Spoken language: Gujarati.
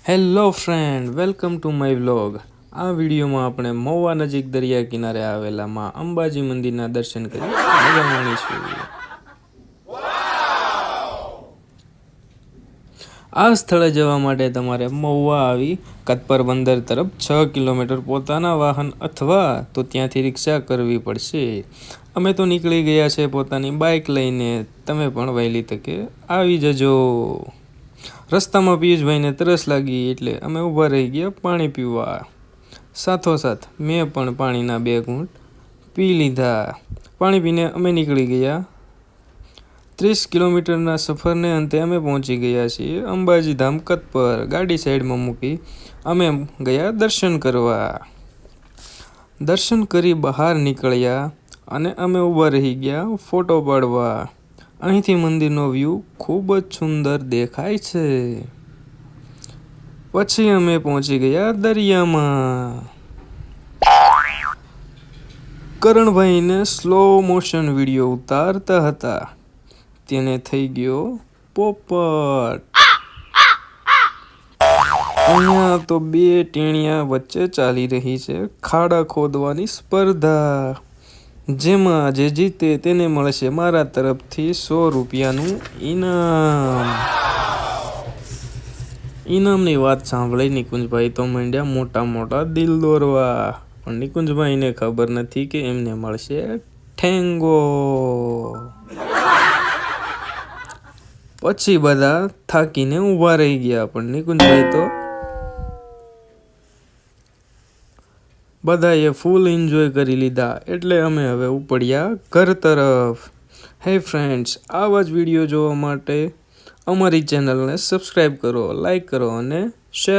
Hello friend, welcome to my vlog. આ વિડીયોમાં આપણે મહુવા નજીક દરિયા કિનારે આવેલા માં અંબાજી મંદિરના દર્શન કરી મજા માણીશું। આ સ્થળે જવા માટે તમારે મહુવા આવી કતપર બંદર તરફ 6 કિલોમીટર પોતાના વાહન અથવા તો ત્યાંથી રિક્ષા કરવી પડશે। અમે તો નીકળી ગયા છે પોતાની બાઇક લઈને, તમે પણ વહેલી તકે આવી જજો। રસ્તામાં પિયુષભાઈને તરસ લાગી એટલે અમે ઊભા રહી ગયા પાણી પીવા। સાથોસાથ મેં પણ પાણીના 2 ઘૂંટ પી લીધા। પાણી પીને અમે નીકળી ગયા। 30 કિલોમીટરના સફરને અંતે અમે પહોંચી ગયા છીએ અંબાજી ધામ કતપર। ગાડી સાઈડમાં મૂકી અમે ગયા દર્શન કરવા। દર્શન કરી બહાર નીકળ્યા અને અમે ઊભા રહી ગયા ફોટો પાડવા। અહીંથી મંદિરનો વ્યૂ ખૂબ જ સુંદર દેખાય છે। પછી અમે પહોંચી ગયા દરિયામાં। કરણભાઈને સ્લો મોશન વિડીયો ઉતારતા હતા, તેને થઈ ગયો પોપટ। અહીંયા તો 2 ટેણિયા વચ્ચે ચાલી રહી છે ખાડા ખોદવાની સ્પર્ધા, જેમાં જે જીતે તેને મળશે મારા તરફથી 100 રૂપિયાનું ઇનામ। ઇનામની વાત સાંભળી નિકુંજભાઈ તો માંડ્યા મોટા મોટા દિલ દોરવા, પણ નિકુંજભાઈને ખબર નથી કે એમને મળશે ઠેંગો। પછી બધા થાકીને ઊભા રહી ગયા, પણ નિકુંજભાઈ તો બધાએ ફૂલ એન્જોય કરી લીધા, એટલે અમે હવે ઉપડ્યા ઘર તરફ। હે ફ્રેન્ડ્સ, આવા જ વિડીયો જોવા માટે અમારી ચેનલને સબસ્ક્રાઈબ કરો, લાઈક કરો અને શેર